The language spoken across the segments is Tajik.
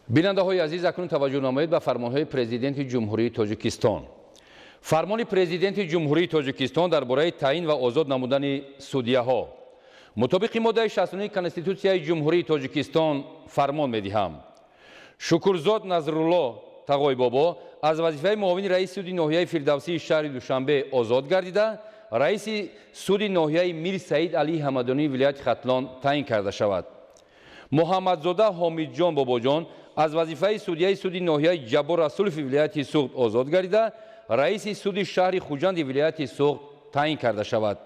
бинандаҳои азиз, акнун таваҷҷӯҳ намоед ба фармонҳои президенти ҷумҳурии Тоҷикистон. фармони президенти ҷумҳурии Тоҷикистон дар бораи таъин ва озод намудани судяҳо. мутобиқи моддаи 69 Конститутсияи ҷумҳурии Тоҷикистон фармон медиҳам. Шукурзод Назрулло Тағойбобо аз вазифаи муовини раиси суди ноҳияи Фирдавсии шаҳри Душанбе озод гардида, раиси суди ноҳияи Мир Саид Алии Ҳамадонии вилояти Хатлон таъин карда шавад. Муҳаммадзода Ҳомидҷон Бобоҷон аз вазифаи судяи суди ноҳияи Ҷаббор Расулови вилояти Суғд озод гардида, раиси суди шаҳри Хуҷанди вилояти Суғд таъин карда шавад.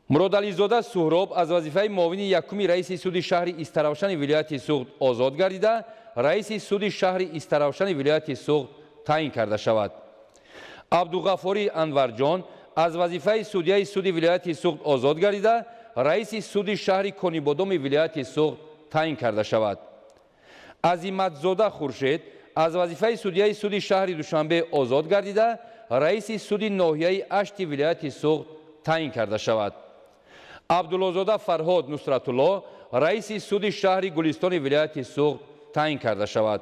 Муродализода Суҳроб аз вазифаи муовини якуми раиси суди шаҳри Истаравшани вилояти Суғд озод гардида, раиси суди шаҳри Истаравшани вилояти Суғд таъин карда шавад. Абдуғаффори Анварҷон аз вазифаи судяи суди вилояти Суғд озод гардида, раиси суди шаҳри Конибодоми вилояти Суғд таъин карда шавад. Азиматзода Хуршед аз вазифаи судяи суди шаҳри Душанбе озод гардида, раиси суди ноҳияи Ашти вилояти Суғд таъин карда шавад. Абдуллозода Фарҳод Нусратулло раиси суди шаҳри Гулистони вилояти Суғд таъин карда шавад.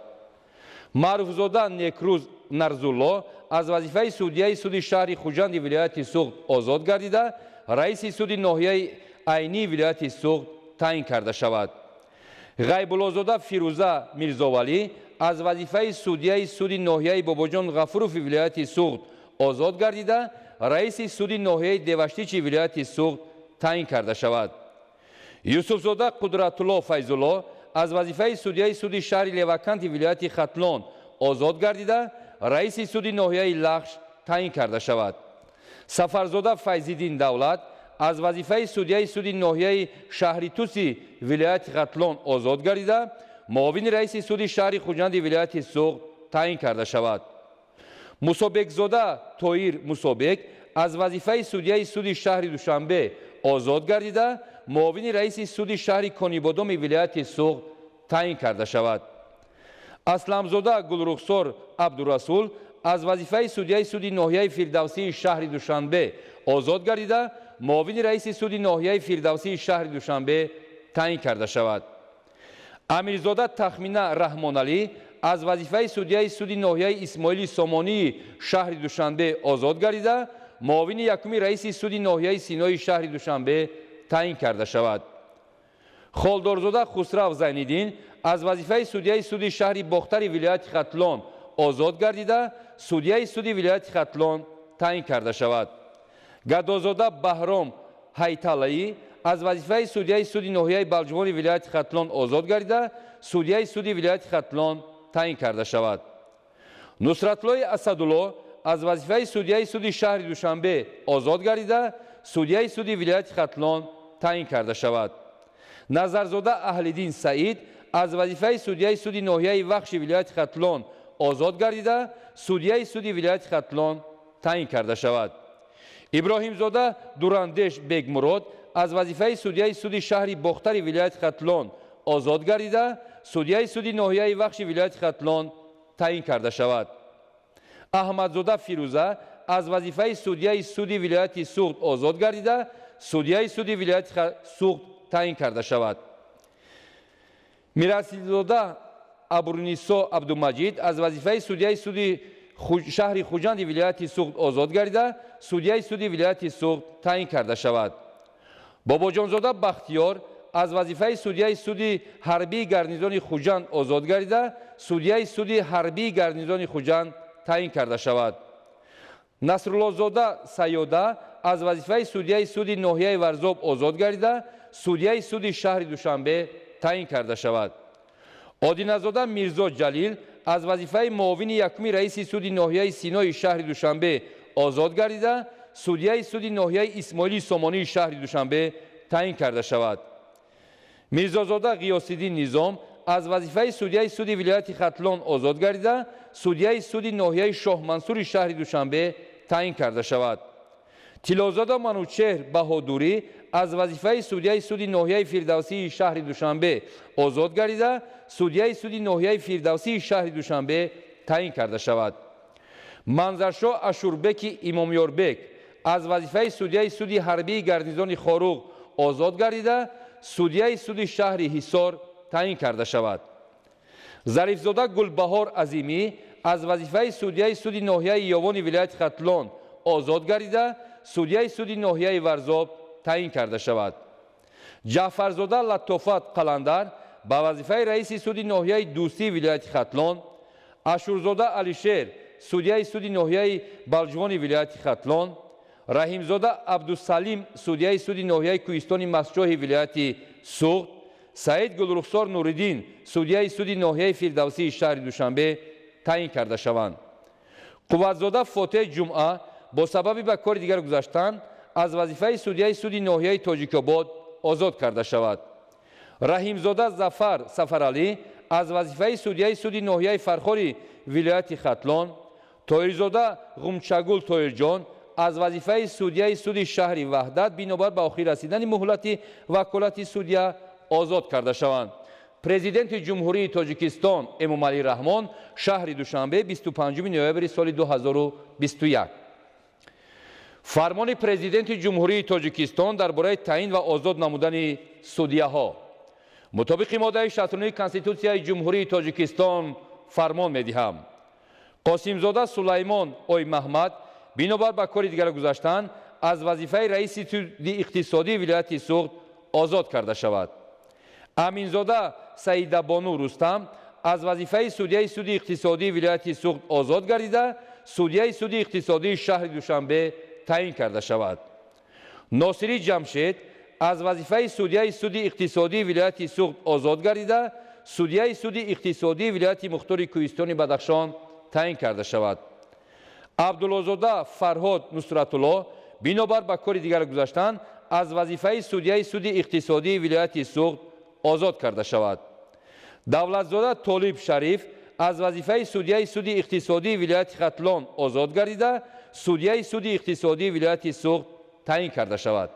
Маъруфзода Некрӯз Нарзулло аз вазифаи судяи суди шаҳри Хуҷанди вилояти Суғд озод гардида, раиси суди ноҳияи Айнии вилояти Суғд таъин карда шавад. Ғайбуллозода Фирӯза Мирзовалӣ аз вазифаи судяи суди ноҳияи Бобоҷон Ғафурови вилояти Суғд озод гардида, раиси суди ноҳияи Деваштичи вилояти Суғд таъин карда шавад. Юсуфзода Қудратулло Файзулло аз вазифаи судяи суди шаҳри Леваканти вилояти Хатлон озод гардида, раиси суди ноҳияи Лахш таъин карда шавад. Сафарзода Файзиддин Давлат аз вазифаи судяи суди ноҳияи шаҳри Туси вилояти Хатлон озод гардида, муовини раиси суди шаҳри Хуҷанди вилояти Суғд таъин карда шавад. Мусобекзода Тоир Мусобек аз вазифаи судяи суди шаҳри Душанбе озод гардида, муовини раиси суди шаҳри Конибодоми вилояти Суғд таъин карда шавад. Асламзода Гулрухсор Абдурасул аз вазифаи судяи суди ноҳияи Фирдавсии шаҳри Душанбе озод гардида, муовини раиси суди ноҳияи Фирдавсии шаҳри Душанбе таъин карда шавад. Амирзода Тахмина Раҳмоналӣ аз вазифаи судяи суди ноҳияи Исмоили Сомонии шаҳри Душанбе озод гардида, муовини якуми раиси суди ноҳияи Синои шаҳри Душанбе таъин карда шавад. Холдорзода Хусрав Зайниддин аз вазифаи судяи суди шаҳри Бохтари вилояти Хатлон озод гардида, судяи суди вилояти Хатлон таъин карда шавад. Гадозода Баҳром Ҳайталаӣ аз вазифаи судяи суди ноҳияи Балҷувони вилояти Хатлон озод гардида, судяи суди вилояти Хатлон таъин карда шавад. Нусратлои Асадулло аз вазифаи судяи суди шаҳри Душанбе озод гардида, судяи суди вилояти Хатлон таъин карда шавад. Назарзода Аҳлиддин Саид аз вазифаи судяи суди ноҳияи Вахши вилояти Хатлон озод гардида, судяи суди вилояти Хатлон таъин карда шавад. Иброҳимзода Дурандеш Бегмурод аз вазифаи судяи суди шаҳри Бохтари вилояти Хатлон озод гардида, судяи суди ноҳияи Вахши вилояти Хатлон таъин карда шавад. Аҳмадзода Фирӯза аз вазифаи судяи суди вилояти Суғд озод гардида, судяи суди вилояти Суғд таъин карда шавад. Мирасилзода Абурнисо Абдумаҷид аз вазифаи судяи суди шаҳри Хуҷанди вилояти Суғд озод гардида, судяи суди вилояти Суғд таъин карда шавад. Бобоҷонзода Бахтиёр аз вазифаи судяи суди ҳарбии гарнизони Хуҷанд озод гардида, судяи суди ҳарбии гарнизони Хуҷанд таъин карда шавад. Насруллозода Сайёда аз вазифаи судяи суди ноҳияи Варзоб озод гардида, судяи суди шаҳри Душанбе таъин карда шавад. Одиназода Мирзо Ҷалил аз вазифаи муовини якуми раиси суди ноҳияи Синои шаҳри Душанбе озод гардида, судяи суди ноҳияи Исмоили Сомонии шаҳри Душанбе таъин карда шавад. Мирзозода Ғиёсиддин Низом аз вазифаи судяи суди вилояти Хатлон озод гардида, судяи суди ноҳияи Шоҳмансури шаҳри Душанбе таъин карда шавад. Тилозода Манучеҳр Баҳодурӣ аз вазифаи судяи суди ноҳияи Фирдавсии шаҳри Душанбе озод гардида, судяи суди ноҳияи Фирдавсии шаҳри Душанбе таъин карда шавад. Манзаршоҳ Ашурбеки Имомёрбек аз вазифаи судяи суди ҳарбии гарнизони Хоруғ озод гардида, судяи суди шаҳри Ҳисор таъин карда шавад. зарифзода Гулбаҳор Азимӣ аз вазифаи судяи суди ноҳияи Ёвони вилояти Хатлон озод гардида, судяи суди ноҳияи Варзоб таъин карда шавад. Ҷаъфарзода Латтофат Қаландар ба вазифаи раиси суди ноҳияи Дӯстии вилояти Хатлон, Ашурзода Алишер судяи суди ноҳияи Балҷувони вилояти Хатлон, Раҳимзода Абдусалим судяи суди ноҳияи Кӯҳистони Мастчоҳи вилояти Суғд, Саид Гулрухсор Нуриддин судяи суди ноҳияи Фирдавсии шаҳри Душанбе таъин карда шаванд. Қувватзода Фотеҳ Ҷумъа бо сабаби ба кори дигар гузаштан аз вазифаи судяи суди ноҳияи Тоҷикобод озод карда шавад. Раҳимзода Зафар Сафаралӣ аз вазифаи судяи суди ноҳияи Фархори вилояти Хатлон, Тоҳирзода Ғумчагул Тоҳирҷон аз вазифаи судяи суди шаҳри Ваҳдат бинобар ба охир расидани муҳлати ваколати судя озод карда шаванд. Президенти Ҷумҳурии Тоҷикистон Эмомалӣ Раҳмон, шаҳри Душанбе, 25 ноябри соли 2021. Фармони президенти Ҷумҳурии Тоҷикистон дар бораи таъин ва озод намудани судяҳо. мутобиқи моддаи 69 Конститутсияи Ҷумҳурии Тоҷикистон фармон медиҳам. Қосимзода Сулаймон Ой Маҳмад бинобар ба кори дигар гузаштан аз вазифаи раиси суди иқтисодии вилояти Суғд озод карда шавад. Аминзода Саидабону Рустам аз вазифаи судяи суди иқтисодии вилояти Суғд озод гардида, судяи суди иқтисодии шаҳри Душанбе таъин карда шавад. Носирӣ Ҷамшед аз вазифаи судяи суди иқтисодии вилояти Суғд озод гардида, судяи суди иқтисодии вилояти Мухтори Кӯҳистони Бадахшон таъин карда шавад. Абдуллозода Фарҳод Нусратулло бинобар ба кори дигар гузаштан аз вазифаи судяи суди иқтисодии вилояти Суғд озод карда шавад. Давлатзода Толиб Шариф аз вазифаи судяи суди иқтисодии вилояти Хатлон озод гардида, судяи суди иқтисодии вилояти Суғд таъин карда шавад.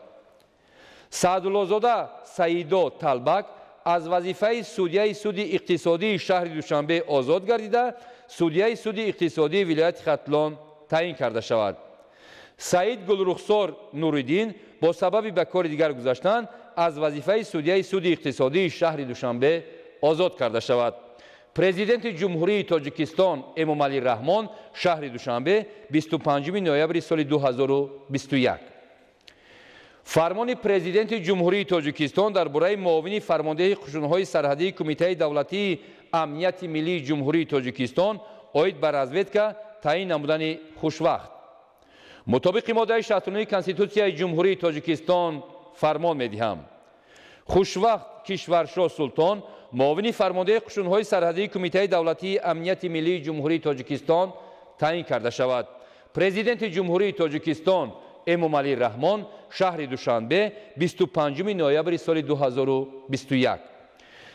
Саадуллозода Саидо Талбак аз вазифаи судяи суди иқтисодии шаҳри Душанбе озод гардида, судяи суди иқтисодии вилояти Хатлон таъин карда шавад. Саид Гулрухсор Нуриддин бо сабаби ба кори дигар гузаштан аз вазифаи судяи суди иқтисодии шаҳри Душанбе озод карда шавад. Президенти Ҷумҳурии Тоҷикистон Эмомалӣ Раҳмон, шаҳри Душанбе, 25 ноябри соли 2021. фармони президенти Ҷумҳурии Тоҷикистон дар бораи муовини фармондеҳи қушунҳои сарҳадии Кумитаи давлатии амнияти миллии Ҷумҳурии Тоҷикистон оид ба разведка таъин намудани Хушвақт. мутобиқи моддаи 69 Конститутсияи Ҷумҳурии Тоҷикистон фармон медиҳам. Хушвақт Кишваршоҳ Султон, муовини фармондеҳи қушунҳои сарҳадии Кумитаи давлатии амнияти миллии Ҷумҳурии Тоҷикистон таъин карда шавад. Президенти Ҷумҳурии Тоҷикистон Эмомалӣ Раҳмон, шаҳри Душанбе, 25 ноябри соли 2021.